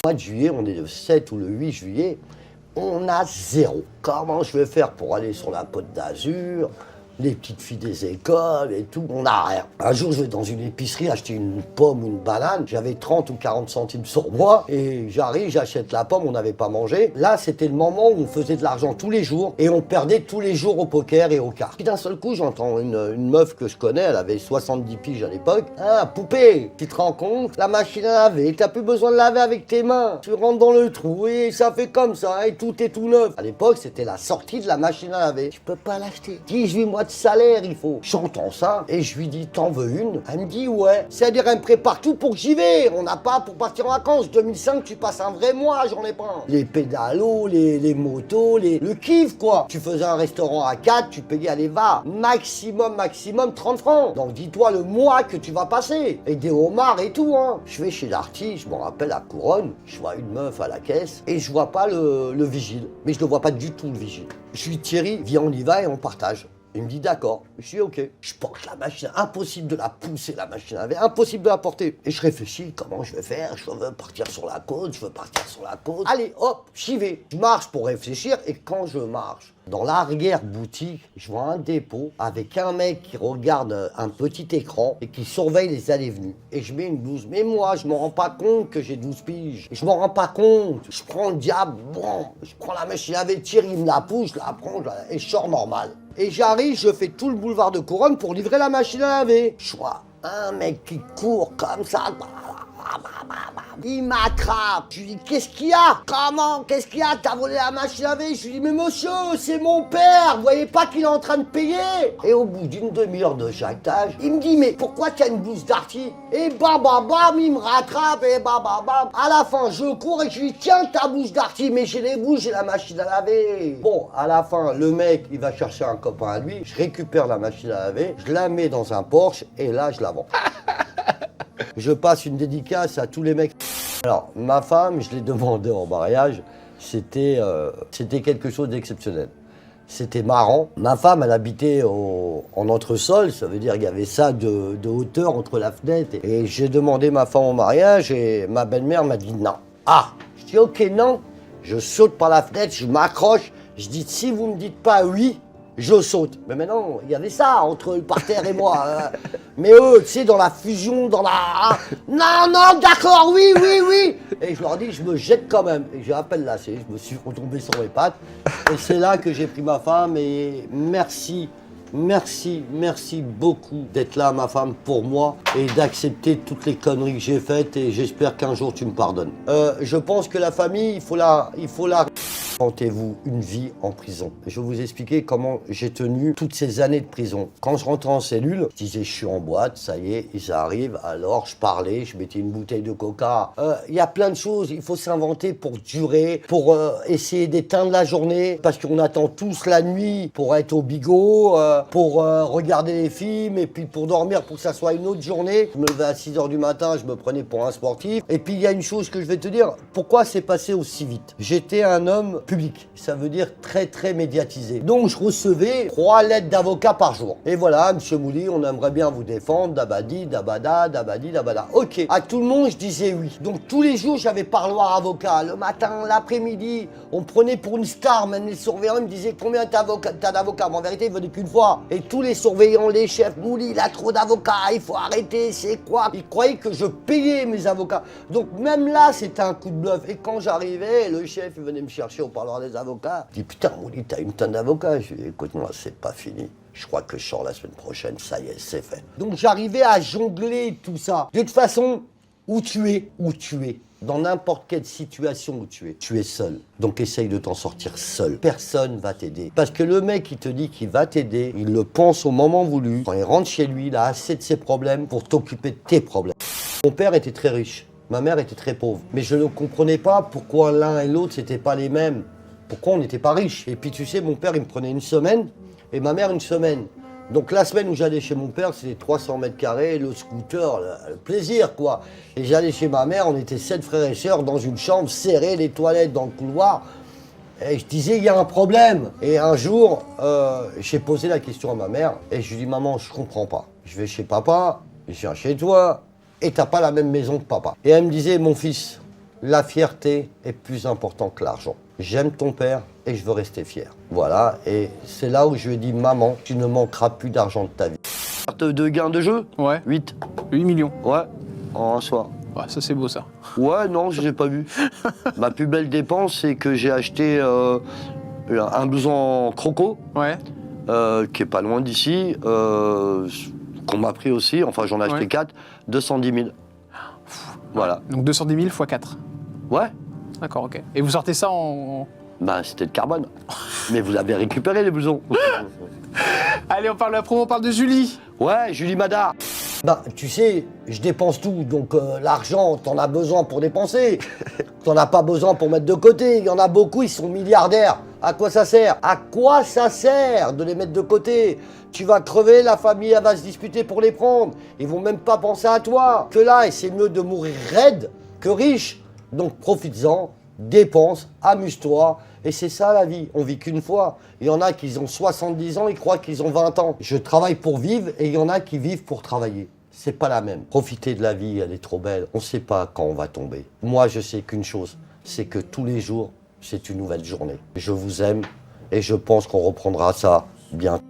Au mois de juillet, on est le 7 ou le 8 juillet, on a zéro. Comment je vais faire pour aller sur la Côte d'Azur? Les petites filles des écoles et tout, on n'a rien. Un jour, je vais dans une épicerie acheter une pomme ou une banane. J'avais 30 ou 40 centimes sur moi et j'arrive, j'achète la pomme, on n'avait pas mangé. Là, c'était le moment où on faisait de l'argent tous les jours et on perdait tous les jours au poker et aux cartes. Puis d'un seul coup, j'entends une meuf que je connais, elle avait 70 piges à l'époque. Ah, poupée, tu te rends compte? La machine à laver, t'as plus besoin de laver avec tes mains. Tu rentres dans le trou et ça fait comme ça et tout est tout neuf. À l'époque, c'était la sortie de la machine à laver. Je peux pas l'acheter. 18 mois de salaire, il faut. J'entends ça et je lui dis, t'en veux une? Elle me dit, ouais. C'est-à-dire, elle me prépare tout pour que j'y vais. On n'a pas pour partir en vacances. 2005, tu passes un vrai mois, j'en ai pas. Les pédalos, les motos, le kiff, quoi. Tu faisais un restaurant à 4, tu payais, allez, va, maximum 30 francs. Donc, dis-toi le mois que tu vas passer. Et des homards et tout, hein. Je vais chez l'arty, je me rappelle à Couronne, je vois une meuf à la caisse et je vois pas le vigile. Mais je ne vois pas du tout le vigile. Je lui dis, Thierry, viens, on y va et on partage. Il me dit d'accord, je suis ok. Je porte la machine, impossible de la pousser la machine à laver, impossible de la porter. Et je réfléchis, comment je vais faire? Je veux partir sur la côte, je veux partir sur la côte. Allez, hop, j'y vais. Je marche pour réfléchir et quand je marche, dans l'arrière-boutique, je vois un dépôt avec un mec qui regarde un petit écran et qui surveille les allées-venues. Et je mets une blouse. Mais moi, je me rends pas compte que j'ai 12 piges. Je me rends pas compte. Je prends le diable, bon, je prends la machine à laver, Thierry il me la pousse, je la prends et je sors normal. Et j'arrive, je fais tout le boulevard de Couronne pour livrer la machine à laver. Je vois un mec qui court comme ça. Il m'attrape. Je lui dis, qu'est-ce qu'il y a? Comment? Qu'est-ce qu'il y a? T'as volé la machine à laver? Je lui dis, mais monsieur, c'est mon père. Vous voyez pas qu'il est en train de payer? Et au bout d'une demi-heure de jactage, il me dit, mais pourquoi tu as une blouse d'arty? Et bam, il me rattrape et bam. À la fin, je cours et je lui dis, tiens, ta blouse d'arty. Mais j'ai les bouches, j'ai la machine à laver. Bon, à la fin, le mec, il va chercher un copain à lui. Je récupère la machine à laver, je la mets dans un Porsche et là, je la vends. Je passe une dédicace à tous les mecs. Alors, ma femme, je l'ai demandé en mariage, c'était quelque chose d'exceptionnel. C'était marrant. Ma femme, elle habitait en entresol, ça veut dire qu'il y avait ça de hauteur entre la fenêtre. Et j'ai demandé ma femme en mariage et ma belle-mère m'a dit non. Ah, je dis ok, non. Je saute par la fenêtre, je m'accroche, je dis si vous me dites pas oui, je saute. Mais maintenant, il y avait ça entre le parterre et moi. Mais eux, tu sais, dans la fusion, dans la... Non, d'accord, oui. Et je leur dis, je me jette quand même. Et j'ai à peine lâché, je me suis retombé sur mes pattes. Et c'est là que j'ai pris ma femme et merci beaucoup d'être là, ma femme, pour moi et d'accepter toutes les conneries que j'ai faites et j'espère qu'un jour tu me pardonnes. Je pense que la famille, il faut la... Inventez-vous une vie en prison. Je vais vous expliquer comment j'ai tenu toutes ces années de prison. Quand je rentrais en cellule, je disais je suis en boîte, ça y est, ils arrivent. Alors je parlais, je mettais une bouteille de coca. Il y a plein de choses, il faut s'inventer pour durer, pour essayer d'éteindre la journée. Parce qu'on attend tous la nuit pour être au bigot, pour regarder les films et puis pour dormir, pour que ça soit une autre journée. Je me levais à 6h du matin, je me prenais pour un sportif. Et puis il y a une chose que je vais te dire, pourquoi c'est passé aussi vite? J'étais un homme public, ça veut dire très médiatisé. Donc je recevais 3 lettres d'avocat par jour. Et voilà, monsieur Mouli, on aimerait bien vous défendre, dabadi, dabada. Ok, à tout le monde je disais oui. Donc tous les jours j'avais parloir avocat, le matin, l'après-midi, on me prenait pour une star, même les surveillants ils me disaient combien t'as d'avocats. Mais en vérité ils venaient qu'une fois. Et tous les surveillants, les chefs, Mouli, il a trop d'avocats, il faut arrêter, c'est quoi? Ils croyaient que je payais mes avocats. Donc même là c'était un coup de bluff. Et quand j'arrivais, le chef il venait me chercher au parloir des avocats. Je dis putain Mouli, t'as une tonne d'avocats. Je dis écoute-moi, c'est pas fini. Je crois que je sors la semaine prochaine, ça y est, c'est fait. Donc j'arrivais à jongler tout ça. De toute façon, où tu es, dans n'importe quelle situation où tu es seul. Donc essaye de t'en sortir seul. Personne va t'aider. Parce que le mec qui te dit qu'il va t'aider, il le pense au moment voulu. Quand il rentre chez lui, il a assez de ses problèmes pour t'occuper de tes problèmes. Mon père était très riche. Ma mère était très pauvre. Mais je ne comprenais pas pourquoi l'un et l'autre, c'était pas les mêmes. Pourquoi on n'était pas riches. Et puis tu sais, mon père, il me prenait une semaine et ma mère une semaine. Donc la semaine où j'allais chez mon père, c'était 300 mètres carrés, le scooter, le plaisir quoi. Et j'allais chez ma mère, on était 7 frères et sœurs dans une chambre serrée, les toilettes dans le couloir. Et je disais, il y a un problème. Et un jour, j'ai posé la question à ma mère et je lui dis, maman, je comprends pas. Je vais chez papa, je viens chez toi et t'as pas la même maison que papa. Et elle me disait, mon fils, la fierté est plus importante que l'argent. J'aime ton père et je veux rester fier. Voilà, et c'est là où je lui ai dit, maman, tu ne manqueras plus d'argent de ta vie. Carte de gain de jeu? Ouais. 8. 8 millions. Ouais, en un soir. Ouais, ça c'est beau ça. Ouais, non, je l'ai pas vu. Ma plus belle dépense, c'est que j'ai acheté un blouson croco, Ouais. qui est pas loin d'ici, qu'on m'a pris aussi, enfin j'en ai acheté 4, 210 000. Voilà. Donc 210 000 x 4. Ouais, D'accord, ok. Et vous sortez ça en... bah c'était de carbone. Mais vous avez récupéré les blousons. Allez, on parle de la promo, on parle de Julie. Ouais, Julie Madard. Bah, tu sais, je dépense tout, donc l'argent, t'en as besoin pour dépenser. T'en as pas besoin pour mettre de côté. Il y en a beaucoup, ils sont milliardaires. À quoi ça sert? À quoi ça sert de les mettre de côté? Tu vas crever, la famille, elle va se disputer pour les prendre. Ils vont même pas penser à toi. Que là, et c'est mieux de mourir raide que riche. Donc profites-en, dépense, amuse-toi. Et c'est ça la vie, on vit qu'une fois. Il y en a qui ont 70 ans, ils croient qu'ils ont 20 ans. Je travaille pour vivre et il y en a qui vivent pour travailler. C'est pas la même. Profiter de la vie, elle est trop belle. On ne sait pas quand on va tomber. Moi, je sais qu'une chose, c'est que tous les jours, c'est une nouvelle journée. Je vous aime et je pense qu'on reprendra ça bientôt.